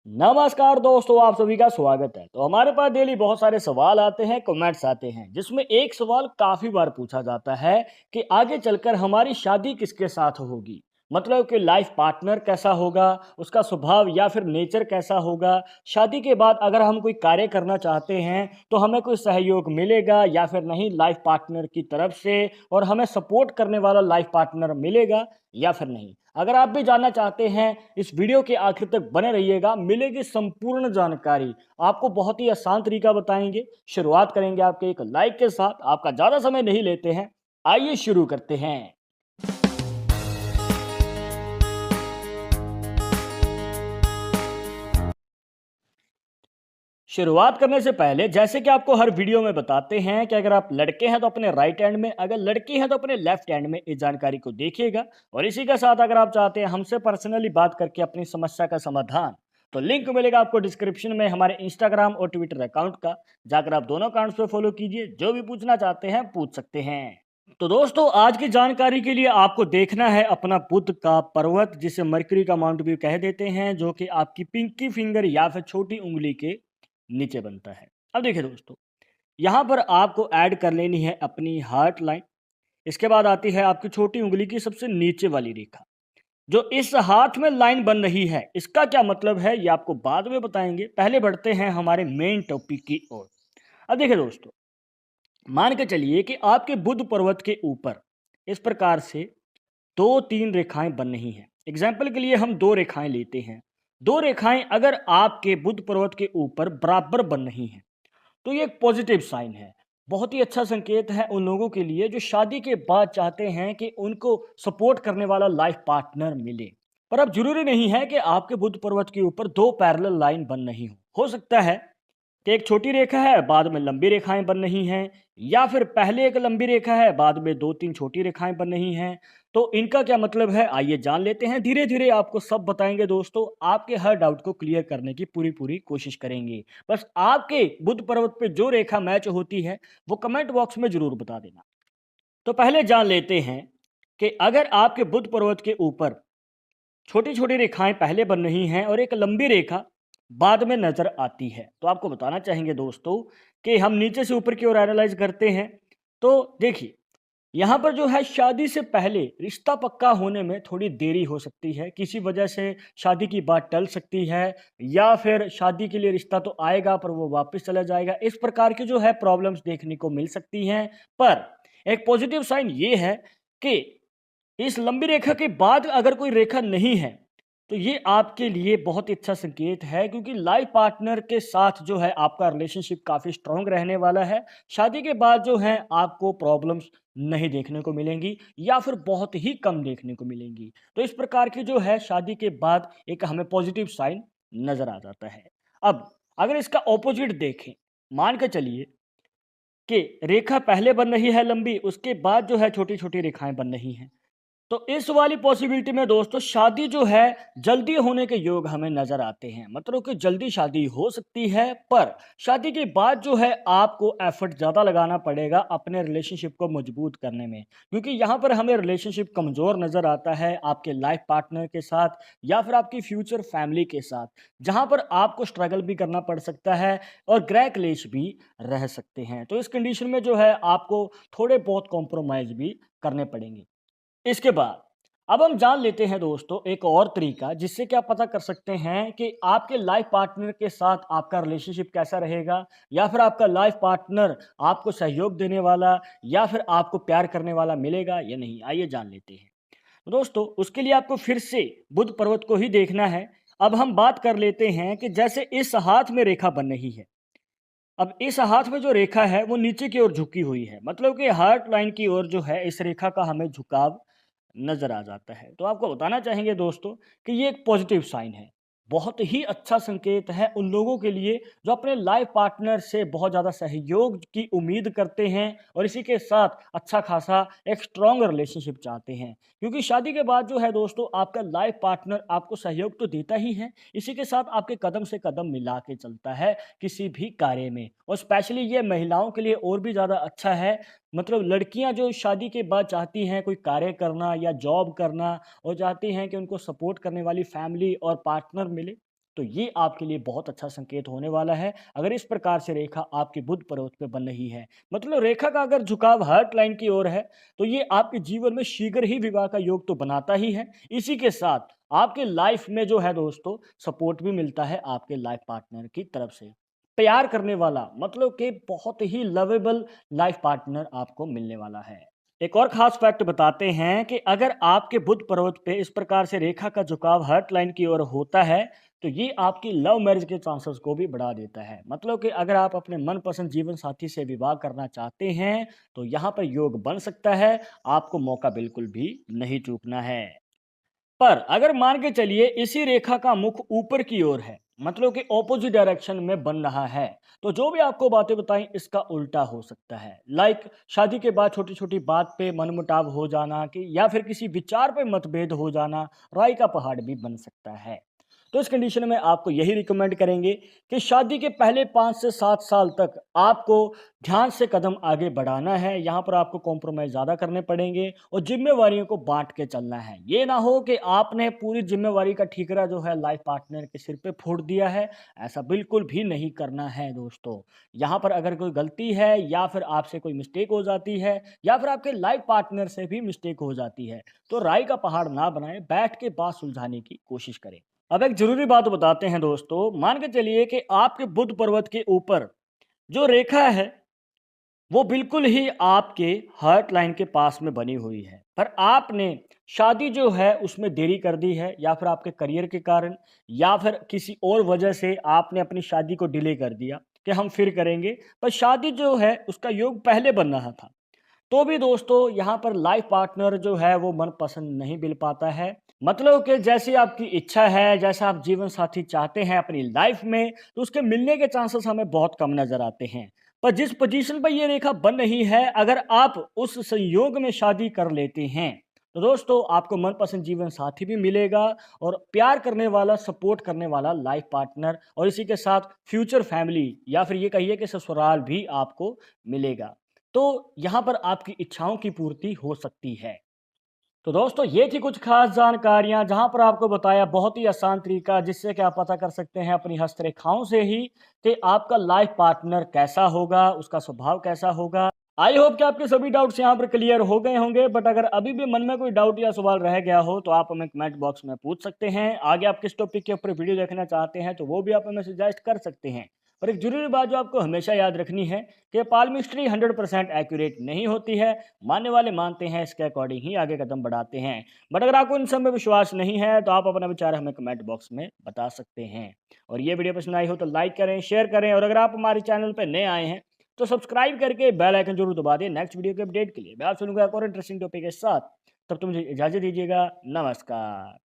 नमस्कार दोस्तों, आप सभी का स्वागत है। तो हमारे पास डेली बहुत सारे सवाल आते हैं, कमेंट्स आते हैं, जिसमें एक सवाल काफी बार पूछा जाता है कि आगे चलकर हमारी शादी किसके साथ होगी। मतलब कि लाइफ पार्टनर कैसा होगा, उसका स्वभाव या फिर नेचर कैसा होगा। शादी के बाद अगर हम कोई कार्य करना चाहते हैं तो हमें कोई सहयोग मिलेगा या फिर नहीं लाइफ पार्टनर की तरफ से, और हमें सपोर्ट करने वाला लाइफ पार्टनर मिलेगा या फिर नहीं। अगर आप भी जानना चाहते हैं, इस वीडियो के आखिर तक बने रहिएगा, मिलेगी संपूर्ण जानकारी। आपको बहुत ही आसान तरीका बताएंगे। शुरुआत करेंगे आपके एक लाइक के साथ। आपका ज़्यादा समय नहीं लेते हैं, आइए शुरू करते हैं। शुरुआत करने से पहले जैसे कि आपको हर वीडियो में बताते हैं कि अगर आप लड़के हैं तो अपने राइट हैंड में, अगर लड़की हैं तो अपने लेफ्ट हैंड में इस जानकारी को देखिएगा। और इसी के साथ अगर आप चाहते हैं हमसे पर्सनली बात करके अपनी समस्या का समाधान, तो लिंक मिलेगा आपको डिस्क्रिप्शन में हमारे इंस्टाग्राम और ट्विटर अकाउंट का। जाकर आप दोनों अकाउंट्स पे फॉलो कीजिए, जो भी पूछना चाहते हैं पूछ सकते हैं। तो दोस्तों, आज की जानकारी के लिए आपको देखना है अपना बुध का पर्वत, जिसे मरकरी का माउंट भी कह देते हैं, जो कि आपकी पिंकी फिंगर या फिर छोटी उंगली के नीचे बनता है। अब देखिए दोस्तों, यहाँ पर आपको ऐड कर लेनी है अपनी हार्ट लाइन। इसके बाद आती है आपकी छोटी उंगली की सबसे नीचे वाली रेखा, जो इस हाथ में लाइन बन रही है। इसका क्या मतलब है ये आपको बाद में बताएंगे। पहले बढ़ते हैं हमारे मेन टॉपिक की ओर। अब देखिए दोस्तों, मान के चलिए कि आपके बुध पर्वत के ऊपर इस प्रकार से दो तीन रेखाएं बन रही हैं। एग्जाम्पल के लिए हम दो रेखाएं लेते हैं। दो रेखाएं अगर आपके बुध पर्वत के ऊपर बराबर बन रही हैं तो ये एक पॉजिटिव साइन है। बहुत ही अच्छा संकेत है उन लोगों के लिए जो शादी के बाद चाहते हैं कि उनको सपोर्ट करने वाला लाइफ पार्टनर मिले। पर अब जरूरी नहीं है कि आपके बुध पर्वत के ऊपर दो पैरेलल लाइन बन रही हो सकता है कि एक छोटी रेखा है, बाद में लंबी रेखाएं बन रही हैं, या फिर पहले एक लंबी रेखा है, बाद में दो तीन छोटी रेखाएं बन रही हैं। तो इनका क्या मतलब है, आइए जान लेते हैं। धीरे धीरे आपको सब बताएंगे दोस्तों। आपके हर डाउट को क्लियर करने की पूरी पूरी कोशिश करेंगे। बस आपके बुध पर्वत पे जो रेखा मैच होती है वो कमेंट बॉक्स में जरूर बता देना। तो पहले जान लेते हैं कि अगर आपके बुध पर्वत के ऊपर छोटी छोटी रेखाएं पहले बन रही हैं और एक लंबी रेखा बाद में नजर आती है, तो आपको बताना चाहेंगे दोस्तों कि हम नीचे से ऊपर की ओर एनालाइज करते हैं। तो देखिए, यहाँ पर जो है शादी से पहले रिश्ता पक्का होने में थोड़ी देरी हो सकती है। किसी वजह से शादी की बात टल सकती है, या फिर शादी के लिए रिश्ता तो आएगा पर वो वापस चला जाएगा। इस प्रकार की जो है प्रॉब्लम्स देखने को मिल सकती हैं। पर एक पॉजिटिव साइन ये है कि इस लंबी रेखा के बाद अगर कोई रेखा नहीं है तो ये आपके लिए बहुत ही अच्छा संकेत है, क्योंकि लाइफ पार्टनर के साथ जो है आपका रिलेशनशिप काफ़ी स्ट्रांग रहने वाला है। शादी के बाद जो है आपको प्रॉब्लम्स नहीं देखने को मिलेंगी, या फिर बहुत ही कम देखने को मिलेंगी। तो इस प्रकार की जो है शादी के बाद एक हमें पॉजिटिव साइन नज़र आ जाता है। अब अगर इसका ऑपोजिट देखें, मान के चलिए कि रेखा पहले बन रही है लंबी, उसके बाद जो है छोटी छोटी रेखाएं बन रही हैं, तो इस वाली पॉसिबिलिटी में दोस्तों शादी जो है जल्दी होने के योग हमें नजर आते हैं। मतलब कि जल्दी शादी हो सकती है, पर शादी के बाद जो है आपको एफर्ट ज़्यादा लगाना पड़ेगा अपने रिलेशनशिप को मजबूत करने में, क्योंकि यहाँ पर हमें रिलेशनशिप कमज़ोर नज़र आता है आपके लाइफ पार्टनर के साथ या फिर आपकी फ्यूचर फैमिली के साथ, जहाँ पर आपको स्ट्रगल भी करना पड़ सकता है और ग्रह क्लेश भी रह सकते हैं। तो इस कंडीशन में जो है आपको थोड़े बहुत कॉम्प्रोमाइज़ भी करने पड़ेंगे। इसके बाद अब हम जान लेते हैं दोस्तों एक और तरीका, जिससे कि आप पता कर सकते हैं कि आपके लाइफ पार्टनर के साथ आपका रिलेशनशिप कैसा रहेगा, या फिर आपका लाइफ पार्टनर आपको सहयोग देने वाला या फिर आपको प्यार करने वाला मिलेगा या नहीं। आइए जान लेते हैं। तो दोस्तों, उसके लिए आपको फिर से बुध पर्वत को ही देखना है। अब हम बात कर लेते हैं कि जैसे इस हाथ में रेखा बन रही है। अब इस हाथ में जो रेखा है वो नीचे की ओर झुकी हुई है, मतलब कि हार्ट लाइन की ओर जो है इस रेखा का हमें झुकाव नजर आ जाता है। तो आपको बताना चाहेंगे दोस्तों कि ये एक पॉजिटिव साइन है। बहुत ही अच्छा संकेत है उन लोगों के लिए जो अपने लाइफ पार्टनर से बहुत ज़्यादा सहयोग की उम्मीद करते हैं और इसी के साथ अच्छा खासा एक स्ट्रॉन्ग रिलेशनशिप चाहते हैं। क्योंकि शादी के बाद जो है दोस्तों आपका लाइफ पार्टनर आपको सहयोग तो देता ही है, इसी के साथ आपके कदम से कदम मिला के चलता है किसी भी कार्य में। और स्पेशली ये महिलाओं के लिए और भी ज़्यादा अच्छा है। मतलब लड़कियां जो शादी के बाद चाहती हैं कोई कार्य करना या जॉब करना, और चाहती हैं कि उनको सपोर्ट करने वाली फैमिली और पार्टनर मिले, तो ये आपके लिए बहुत अच्छा संकेत होने वाला है। अगर इस प्रकार से रेखा आपके बुध पर्वत पे बन रही है, मतलब रेखा का अगर झुकाव हार्ट लाइन की ओर है, तो ये आपके जीवन में शीघ्र ही विवाह का योग तो बनाता ही है। इसी के साथ आपके लाइफ में जो है दोस्तों, सपोर्ट भी मिलता है आपके लाइफ पार्टनर की तरफ से। प्यार करने वाला, मतलब कि बहुत ही लवेबल लाइफ पार्टनर आपको मिलने वाला है। एक और खास फैक्ट बताते हैं कि अगर आपके बुध पर्वत पे इस प्रकार से रेखा का झुकाव हार्ट लाइन की ओर होता है, तो ये आपकी लव मैरिज के चांसेस को भी बढ़ा देता है। मतलब कि अगर आप अपने मनपसंद जीवन साथी से विवाह करना चाहते हैं, तो यहाँ पर योग बन सकता है। आपको मौका बिल्कुल भी नहीं चूकना है। पर अगर मान के चलिए इसी रेखा का मुख ऊपर की ओर है, मतलब कि ऑपोजिट डायरेक्शन में बन रहा है, तो जो भी आपको बातें बताई इसका उल्टा हो सकता है। लाइक शादी के बाद छोटी छोटी बात पे मनमुटाव हो जाना, कि या फिर किसी विचार पे मतभेद हो जाना, राई का पहाड़ भी बन सकता है। तो इस कंडीशन में आपको यही रिकमेंड करेंगे कि शादी के पहले 5 से 7 साल तक आपको ध्यान से कदम आगे बढ़ाना है। यहाँ पर आपको कॉम्प्रोमाइज़ ज़्यादा करने पड़ेंगे और ज़िम्मेवारियों को बाँट के चलना है। ये ना हो कि आपने पूरी ज़िम्मेवारी का ठीकरा जो है लाइफ़ पार्टनर के सिर पे फोड़ दिया है। ऐसा बिल्कुल भी नहीं करना है दोस्तों। यहाँ पर अगर कोई गलती है या फिर आपसे कोई मिस्टेक हो जाती है या फिर आपके लाइफ़ पार्टनर से भी मिस्टेक हो जाती है, तो राई का पहाड़ ना बनाएँ, बैठ के बात सुलझाने की कोशिश करें। अब एक ज़रूरी बात बताते हैं दोस्तों, मान के चलिए कि आपके बुध पर्वत के ऊपर जो रेखा है, वो बिल्कुल ही आपके हार्ट लाइन के पास में बनी हुई है। पर आपने शादी जो है उसमें देरी कर दी है, या फिर आपके करियर के कारण, या फिर किसी और वजह से आपने अपनी शादी को डिले कर दिया कि हम फिर करेंगे। पर शादी जो है उसका योग पहले बन रहा था। तो भी दोस्तों यहाँ पर लाइफ पार्टनर जो है वो मनपसंद नहीं मिल पाता है। मतलब कि जैसी आपकी इच्छा है, जैसा आप जीवन साथी चाहते हैं अपनी लाइफ में, तो उसके मिलने के चांसेस हमें बहुत कम नज़र आते हैं। पर जिस पोजीशन पर ये रेखा बन रही है, अगर आप उस संयोग में शादी कर लेते हैं, तो दोस्तों आपको मनपसंद जीवन साथी भी मिलेगा और प्यार करने वाला, सपोर्ट करने वाला लाइफ पार्टनर, और इसी के साथ फ्यूचर फैमिली या फिर ये कहिए कि ससुराल भी आपको मिलेगा। तो यहाँ पर आपकी इच्छाओं की पूर्ति हो सकती है। तो दोस्तों ये थी कुछ खास जानकारियाँ, जहाँ पर आपको बताया बहुत ही आसान तरीका, जिससे कि आप पता कर सकते हैं अपनी हस्तरेखाओं से ही कि आपका लाइफ पार्टनर कैसा होगा, उसका स्वभाव कैसा होगा। आई होप कि आपके सभी डाउट्स यहाँ पर क्लियर हो गए होंगे। बट अगर अभी भी मन में कोई डाउट या सवाल रह गया हो, तो आप हमें कमेंट बॉक्स में पूछ सकते हैं। आगे आप किस टॉपिक के ऊपर वीडियो देखना चाहते हैं, तो वो भी आप हमें सजेस्ट कर सकते हैं। और एक जरूरी बात जो आपको हमेशा याद रखनी है कि पालमिस्ट्री 100% एक्यूरेट नहीं होती है। मानने वाले मानते हैं, इसके अकॉर्डिंग ही आगे कदम बढ़ाते हैं। बट अगर आपको इन सब में विश्वास नहीं है, तो आप अपना विचार हमें कमेंट बॉक्स में बता सकते हैं। और ये वीडियो पसंद आई हो तो लाइक करें, शेयर करें, और अगर आप हमारे चैनल पर नए आए हैं तो सब्सक्राइब करके बेल आइकन जरूर दबा दें नेक्स्ट वीडियो के अपडेट के लिए। मैं आप सुनूंगा एक और इंटरेस्टिंग टॉपिक के साथ। तब तुम मुझे इजाजत दीजिएगा। नमस्कार।